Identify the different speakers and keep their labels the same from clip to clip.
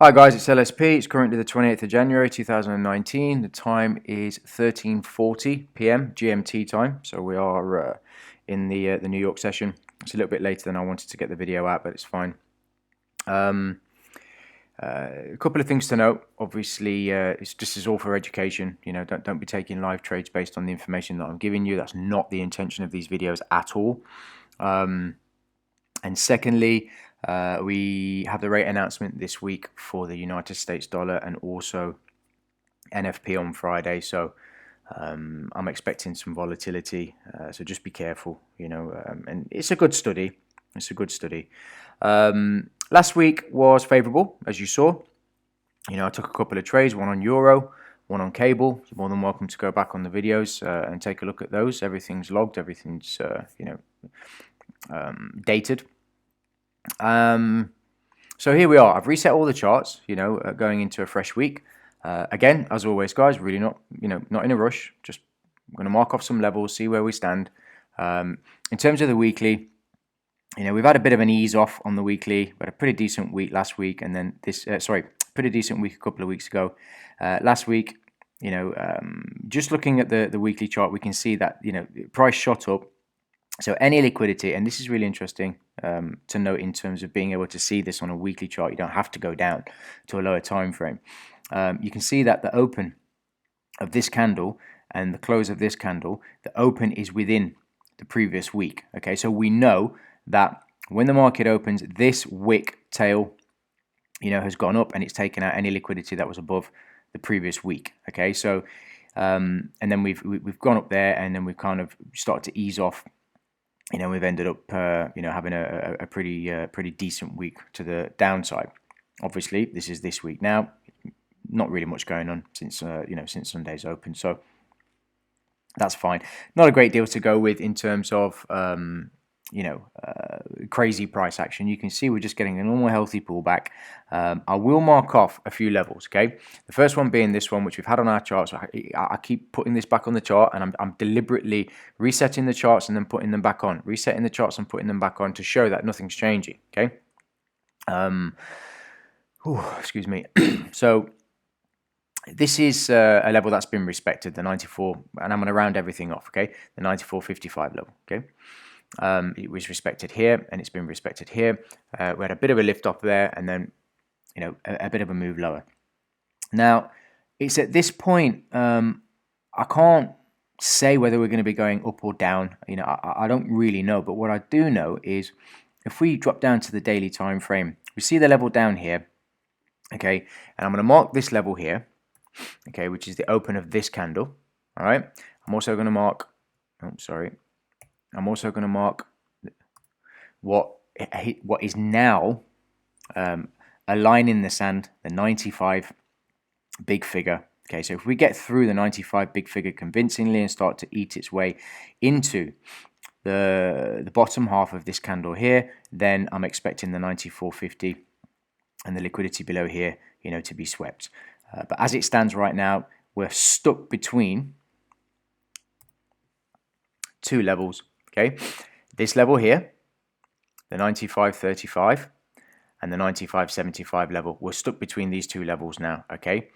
Speaker 1: Hi guys, it's LSP. It's currently the 28th of January 2019. The time is 13:40 p.m. GMT time, so we are in the New York session. It's a little bit later than I wanted to get the video out, but it's fine. A couple of things to note. Obviously, this is all for education. You know, don't be taking live trades based on the information that I'm giving you. That's not the intention of these videos at all. And secondly, we have the rate announcement this week for the United States dollar and also NFP on Friday. So I'm expecting some volatility. So just be careful, you know. And it's a good study. It's a good study. Last week was favorable, as you saw. You know, I took a couple of trades, one on euro, one on cable. You're more than welcome to go back on the videos and take a look at those. Everything's logged. Everything's dated. So here we are. I've reset all the charts, you know, going into a fresh week. Again, as always, guys, really not in a rush. Just I'm going to mark off some levels, see where we stand. In terms of the weekly, you know, we've had a bit of an ease off on the weekly. We had a pretty decent week last week, and then pretty decent week a couple of weeks ago. Last week, you know, just looking at the weekly chart, we can see that, you know, price shot up. So any liquidity, and this is really interesting to note in terms of being able to see this on a weekly chart. You don't have to go down to a lower time frame. You can see that the open of this candle and the close of this candle, the open is within the previous week. Okay, so we know that when the market opens, this wick tail, you know, has gone up and it's taken out any liquidity that was above the previous week. Okay, so and then we've gone up there, and then we've kind of started to ease off. You know, we've ended up, you know, having a pretty decent week to the downside. Obviously, this is this week now. Not really much going on since since Sunday's open, so that's fine. Not a great deal to go with in terms of crazy price action. You can see we're just getting a normal healthy pullback. I will mark off a few levels, okay? The first one being this one, which we've had on our charts. So I keep putting this back on the chart, and I'm deliberately resetting the charts and then putting them back on, resetting the charts and putting them back on to show that nothing's changing, okay? Excuse me. So this is a level that's been respected, the 94, and I'm going to round everything off, okay? The 94.55 level, okay? It was respected here, and it's been respected here. We had a bit of a lift off there, and then, you know, a bit of a move lower. Now, it's at this point, I can't say whether we're going to be going up or down. You know, I don't really know, but what I do know is if we drop down to the daily time frame, we see the level down here, okay? And I'm going to mark this level here, okay, which is the open of this candle, all right? I'm also going to mark, I'm also going to mark what is now a line in the sand, the 95 big figure. Okay, so if we get through the 95 big figure convincingly and start to eat its way into the bottom half of this candle here, then I'm expecting the 94.50 and the liquidity below here, you know, to be swept. But as it stands right now, we're stuck between two levels. Okay, this level here, the 95.35 and the 95.75 level. We're stuck between these two levels now. Okay,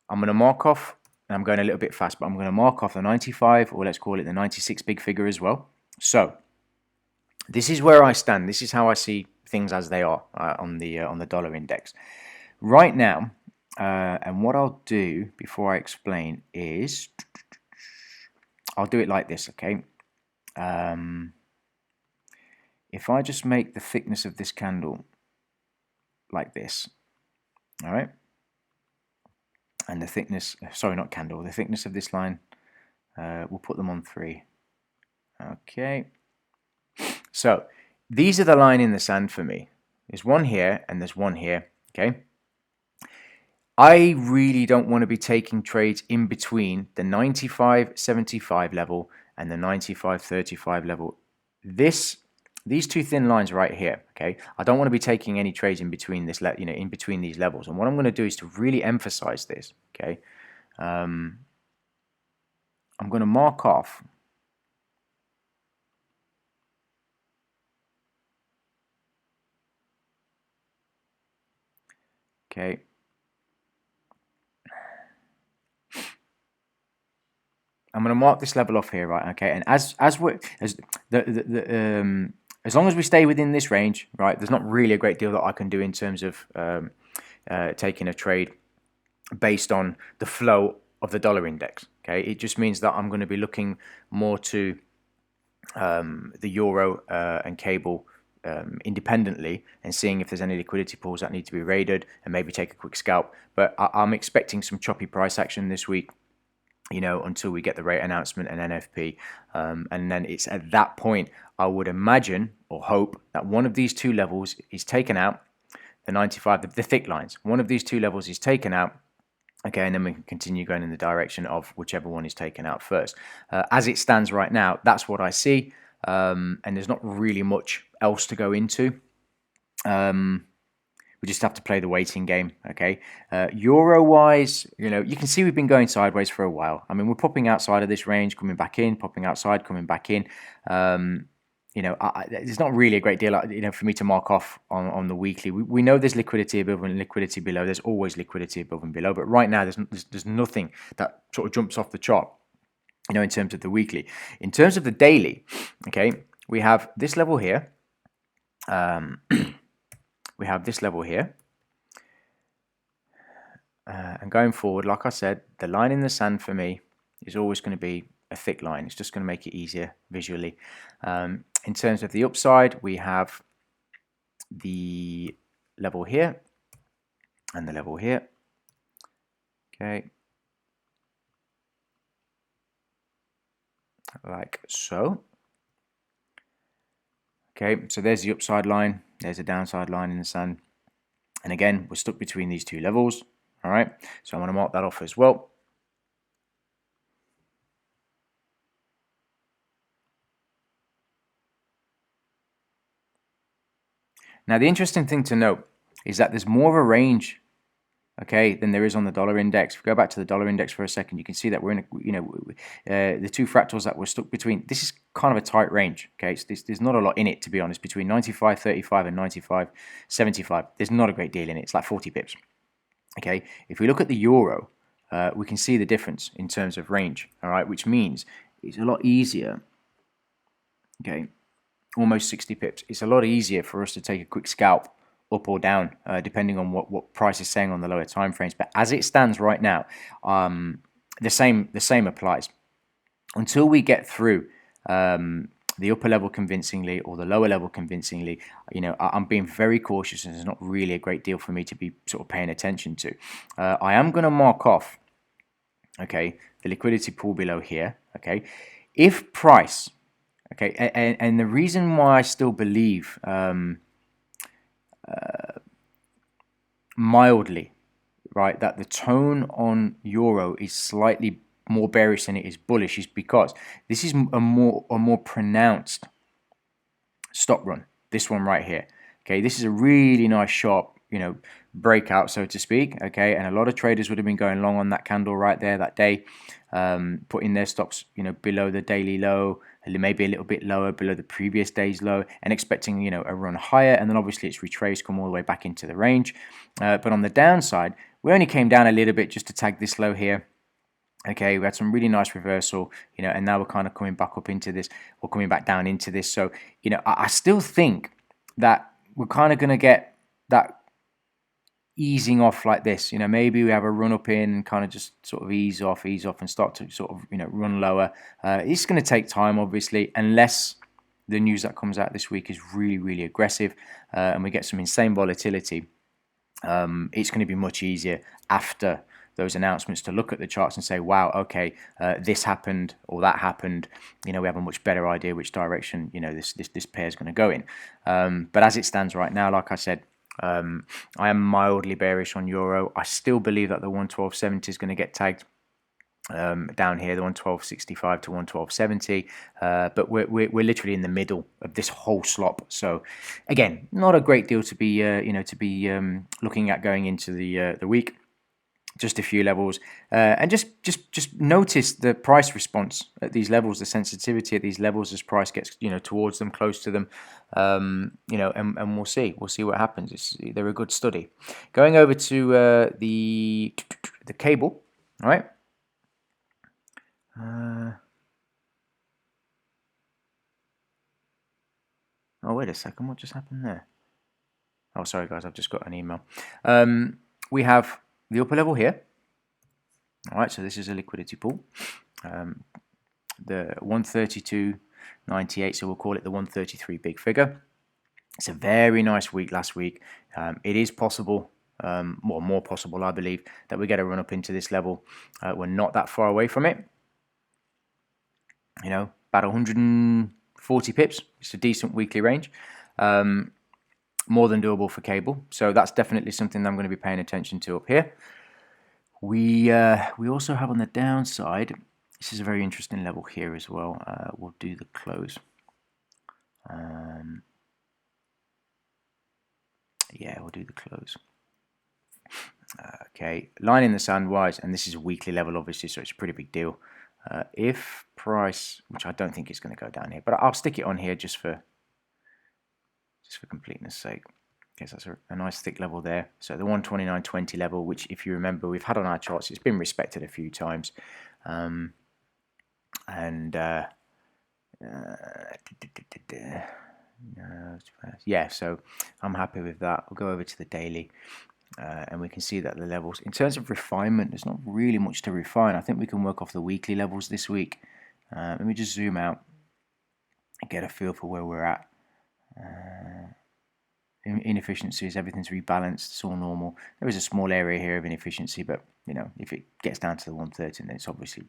Speaker 1: I'm going to mark off, and I'm going a little bit fast, but I'm going to mark off the 95, or let's call it the 96 big figure as well. So this is where I stand. This is how I see things as they are on the dollar index right now. And what I'll do before I explain is I'll do it like this, okay? If I just make the thickness of this candle like this, all right? And the thickness, sorry, not candle, the thickness of this line, we'll put them on 3. Okay. So these are the line in the sand for me. There's one here and there's one here, okay? I really don't want to be taking trades in between the 95.75 level and the 95.35 level. These two thin lines right here, okay? I don't want to be taking any trades in between this, in between these levels. And what I'm going to do is to really emphasize this, okay? I'm going to mark off Okay. I'm going to mark this level off here, right? Okay, and as long as we stay within this range, right? There's not really a great deal that I can do in terms of taking a trade based on the flow of the dollar index. Okay, it just means that I'm going to be looking more to the euro and cable independently and seeing if there's any liquidity pools that need to be raided and maybe take a quick scalp. But I'm expecting some choppy price action this week, you know, until we get the rate announcement and NFP. And then it's at that point, I would imagine or hope that one of these two levels is taken out, the 95, the thick lines. One of these two levels is taken out. Okay, and then we can continue going in the direction of whichever one is taken out first. As it stands right now, that's what I see. And there's not really much else to go into. We just have to play the waiting game, okay? Euro-wise, you know, you can see we've been going sideways for a while. I mean, we're popping outside of this range, coming back in, popping outside, coming back in. You know, there's not really a great deal, you know, for me to mark off on the weekly. We know there's liquidity above and liquidity below. There's always liquidity above and below. But right now, there's nothing that sort of jumps off the chart, you know, in terms of the weekly. In terms of the daily, okay, we have this level here. We have this level here. And going forward, like I said, the line in the sand for me is always going to be a thick line. It's just going to make it easier visually. In terms of the upside, we have the level here and the level here. Okay. Like so. Okay, so there's the upside line. There's a downside line in the sand. And again, we're stuck between these two levels. All right, so I'm going to mark that off as well. Now, the interesting thing to note is that there's more of a range, okay, than there is on the dollar index. If we go back to the dollar index for a second, you can see that we're in, you know, the two fractals that we're stuck between. This is kind of a tight range, okay? So there's not a lot in it, to be honest, between 95.35 and 95.75. There's not a great deal in it. It's like 40 pips, okay? If we look at the euro, we can see the difference in terms of range, all right, which means it's a lot easier, okay, almost 60 pips. It's a lot easier for us to take a quick scalp up or down, depending on what price is saying on the lower time frames. But as it stands right now, the same applies. Until we get through the upper level convincingly or the lower level convincingly, you know, I'm being very cautious, and there's not really a great deal for me to be sort of paying attention to. I am going to mark off, okay, the liquidity pool below here, okay. If price, okay, and the reason why I still believe mildly, right, that the tone on euro is slightly more bearish than it is bullish is because this is a more pronounced stop run. This one right here, okay, this is a really nice sharp, you know, breakout, so to speak, okay, and a lot of traders would have been going long on that candle right there that day, putting their stops, you know, below the daily low, maybe a little bit lower below the previous day's low, and expecting, you know, a run higher, and then obviously it's retraced, come all the way back into the range. But on the downside, we only came down a little bit just to tag this low here. Okay, we had some really nice reversal, you know, and now we're kind of coming back up into this, or coming back down into this. So, you know, I still think that we're kind of going to get that easing off like this. You know, maybe we have a run up in and kind of just sort of ease off and start to sort of, you know, run lower. It's going to take time, obviously, unless the news that comes out this week is really, really aggressive and we get some insane volatility. It's going to be much easier after those announcements to look at the charts and say, wow, okay, this happened or that happened. You know, we have a much better idea which direction, you know, this pair is going to go in. But as it stands right now, like I said, I am mildly bearish on euro. I still believe that the 112.70 is going to get tagged down here, the 112.65 to 112.70, but we're literally in the middle of this whole slop. So again, not a great deal to be looking at going into the week. just a few levels, and just notice the price response at these levels, the sensitivity at these levels as price gets towards them, close to them, and we'll see what happens. They're a good study. Going over to the cable, all right. Oh, wait a second, what just happened there? Oh, sorry guys, I've just got an email. We have the upper level here. All right, so this is a liquidity pool. The 132.98, so we'll call it the 133 big figure. It's a very nice week last week. It is possible, more possible, I believe, that we get a run up into this level. We're not that far away from it. About 140 pips. It's a decent weekly range. More than doable for cable. So that's definitely something I'm going to be paying attention to up here. We also have on the downside, this is a very interesting level here as well. We'll do the close. Yeah, we'll do the close. Okay, line in the sand wise, and this is a weekly level obviously, so it's a pretty big deal. If price, which I don't think is going to go down here, but I'll stick it on here just for completeness sake. Okay, so that's a nice thick level there. So the 129.20 level, which if you remember we've had on our charts, it's been respected a few times. Yeah, so I'm happy with that. We'll go over to the daily, and we can see that the levels, in terms of refinement, there's not really much to refine. I think we can work off the weekly levels this week. Let me just zoom out and get a feel for where we're at. Inefficiencies, everything's rebalanced, it's all normal. There is a small area here of inefficiency, but if it gets down to the 130, then it's obviously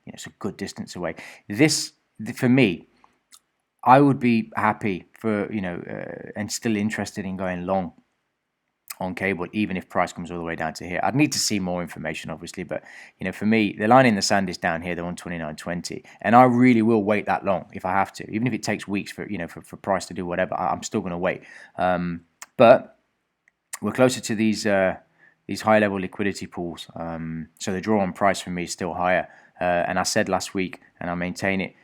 Speaker 1: it's a good distance away. This, for me, I would be happy for and still interested in going long on cable, even if price comes all the way down to here. I'd need to see more information, obviously, but for me, the line in the sand is down here, the 129.20, and I really will wait that long if I have to, even if it takes weeks for for price to do whatever. I'm still going to wait. But we're closer to these high level liquidity pools, so the draw on price for me is still higher. And I said last week, and I maintain it.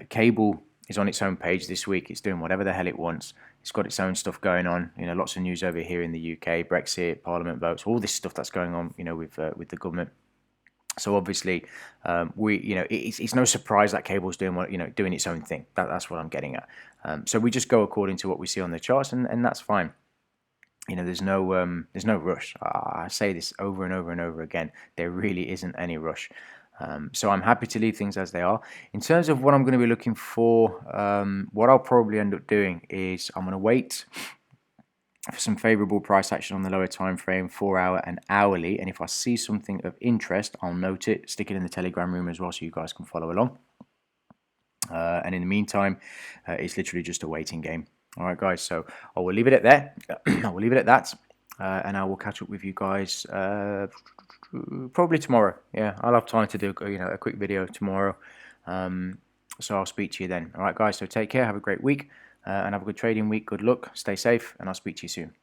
Speaker 1: Cable is on its own page this week. It's doing whatever the hell it wants. It's got its own stuff going on. Lots of news over here in the UK, Brexit, Parliament votes, all this stuff that's going on. With the government. So obviously, it's no surprise that cable's doing its own thing. That's what I'm getting at. So we just go according to what we see on the charts, and that's fine. There's no rush. I say this over and over and over again. There really isn't any rush. So I'm happy to leave things as they are. In terms of what I'm going to be looking for, what I'll probably end up doing is I'm going to wait for some favorable price action on the lower time frame, 4 hour and hourly. And if I see something of interest, I'll note it, stick it in the Telegram room as well, so you guys can follow along. And in the meantime, it's literally just a waiting game. All right, guys. So I will leave it at that. I will leave it at that, and I will catch up with you guys. Probably tomorrow. Yeah, I'll have time to do a quick video tomorrow. So I'll speak to you then. All right, guys. So take care. Have a great week, and have a good trading week. Good luck. Stay safe, and I'll speak to you soon.